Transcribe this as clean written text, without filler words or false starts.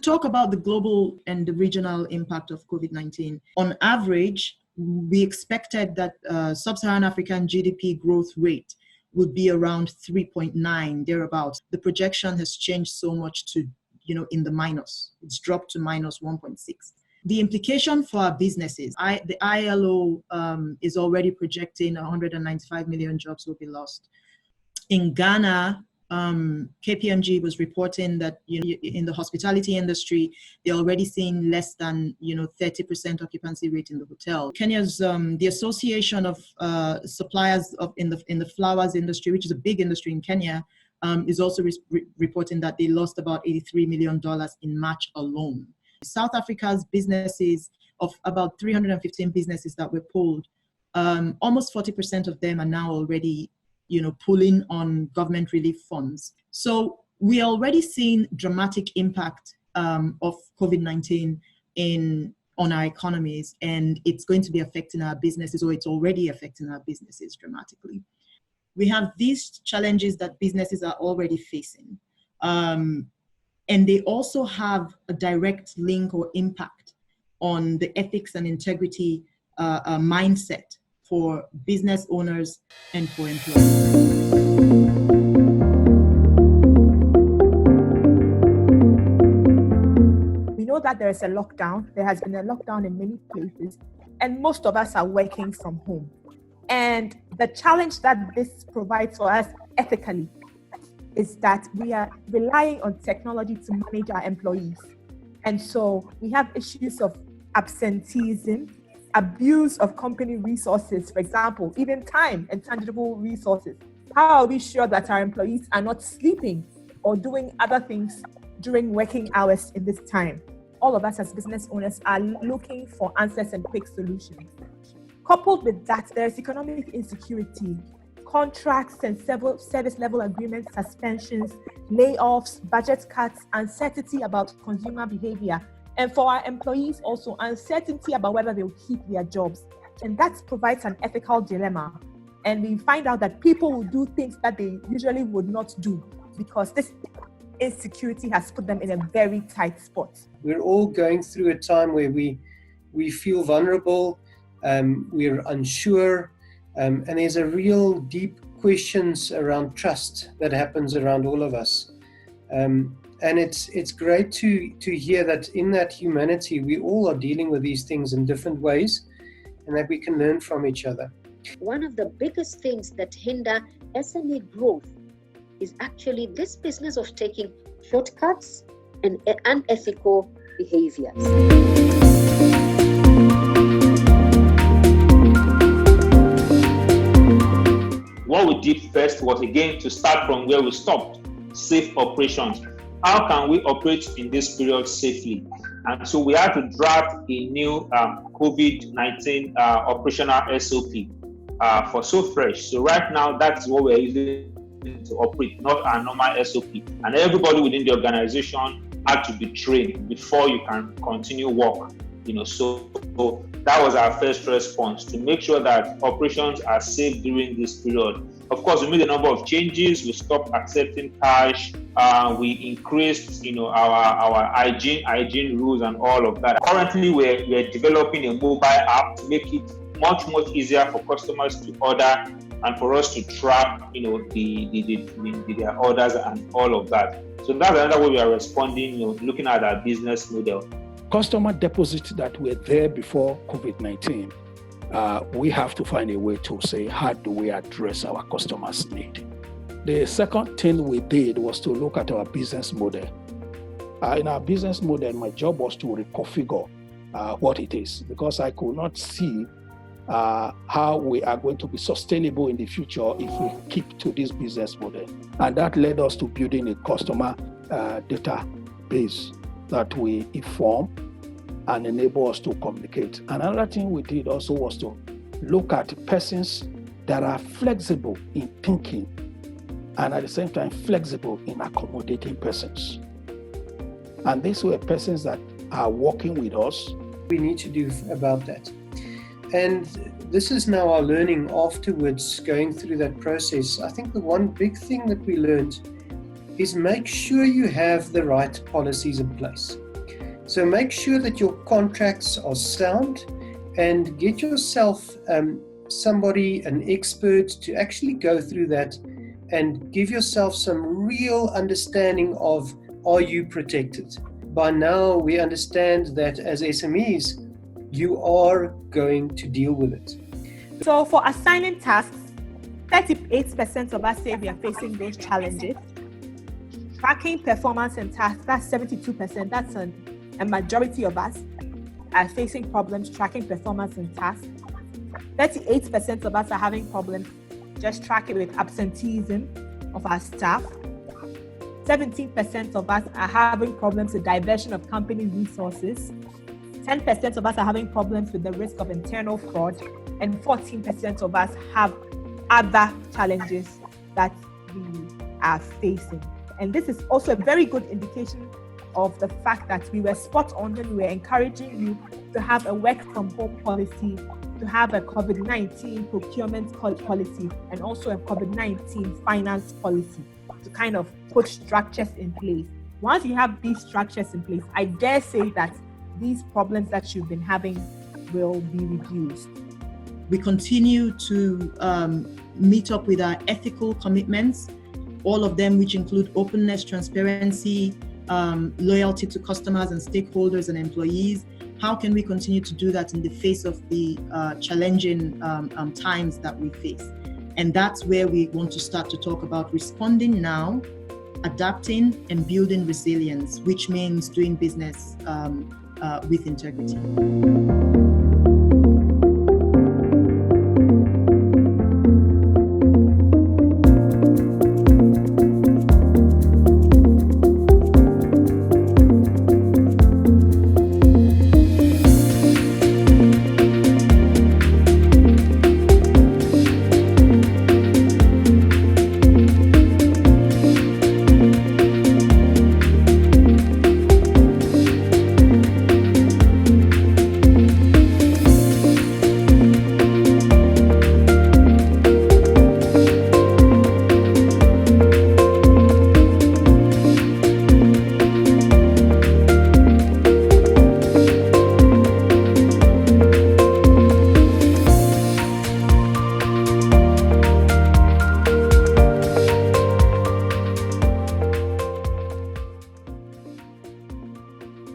Talk about the global and the regional impact of COVID-19. On average, we expected that sub-Saharan African GDP growth rate would be around 3.9, thereabouts. The projection has changed so much to, in the minus. It's dropped to minus 1.6. The implication for our businesses, the ILO is already projecting 195 million jobs will be lost. In Ghana, KPMG was reporting that in the hospitality industry, they're already seeing less than 30% occupancy rate in the hotel. Kenya's the Association of Suppliers in the flowers industry, which is a big industry in Kenya, is also reporting that they lost about $83 million in March alone. South Africa's businesses, of about 315 businesses that were polled, almost 40% of them are now already pulling on government relief funds. So we are already seeing dramatic impact of COVID-19 on our economies, and it's going to be affecting our businesses, or it's already affecting our businesses dramatically. We have these challenges that businesses are already facing, and they also have a direct link or impact on the ethics and integrity mindset for business owners and for employees. We know that there is a lockdown. There has been a lockdown in many places, and most of us are working from home. And the challenge that this provides for us ethically is that we are relying on technology to manage our employees. And so we have issues of absenteeism, abuse of company resources, for example, even time and tangible resources. How are we sure that our employees are not sleeping or doing other things during working hours in this time? All of us as business owners are looking for answers and quick solutions. Coupled with that, there is economic insecurity, contracts and several service level agreement suspensions, layoffs, budget cuts, uncertainty about consumer behavior, and for our employees also uncertainty about whether they'll keep their jobs. And that provides an ethical dilemma. And we find out that people will do things that they usually would not do because this insecurity has put them in a very tight spot. We're all going through a time where we feel vulnerable, we're unsure, and there's a real deep questions around trust that happens around all of us. And it's great to hear that in that humanity, we all are dealing with these things in different ways and that we can learn from each other. One of the biggest things that hinder SME growth is actually this business of taking shortcuts and unethical behaviors. What we did first was, again, to start from where we stopped, safe operations. How can we operate in this period safely? And so we had to draft a new COVID-19 operational SOP for So Fresh. So right now, that's what we're using to operate, not our normal SOP. And everybody within the organization had to be trained before you can continue work. So that was our first response, to make sure that operations are safe during this period. Of course, we made a number of changes. We stopped accepting cash. We increased, our hygiene rules and all of that. Currently, we're developing a mobile app to make it much easier for customers to order and for us to track, their orders and all of that. So that's another way we are responding, looking at our business model. Customer deposits that were there before COVID-19, we have to find a way to say, how do we address our customers' need? The second thing we did was to look at our business model in our business model, my job was to reconfigure what it is, because I could not see how we are going to be sustainable in the future if we keep to this business model. And that led us to building a customer database that we inform and enable us to communicate. Another thing we did also was to look at persons that are flexible in thinking and at the same time flexible in accommodating persons. And these were persons that are working with us. We need to do about that. And this is now our learning afterwards, going through that process. I think the one big thing that we learned is make sure you have the right policies in place. So make sure that your contracts are sound, and get yourself somebody, an expert, to actually go through that and give yourself some real understanding of, are you protected? By now, we understand that as SMEs, you are going to deal with it. So for assigning tasks, 38% of us say we are facing those challenges. Tracking performance and tasks, that's 72%. That's a majority of us are facing problems tracking performance and tasks. 38% of us are having problems just tracking with absenteeism of our staff. 17% of us are having problems with diversion of company resources. 10% of us are having problems with the risk of internal fraud. And 14% of us have other challenges that we are facing. And this is also a very good indication of the fact that we were spot on when we were encouraging you to have a work from home policy, to have a COVID-19 procurement policy, and also a COVID-19 finance policy to kind of put structures in place. Once you have these structures in place, I dare say that these problems that you've been having will be reduced. We continue to meet up with our ethical commitments, all of them which include openness, transparency, loyalty to customers and stakeholders and employees. How can we continue to do that in the face of the challenging times that we face? And that's where we want to start to talk about responding now, adapting, and building resilience, which means doing business with integrity.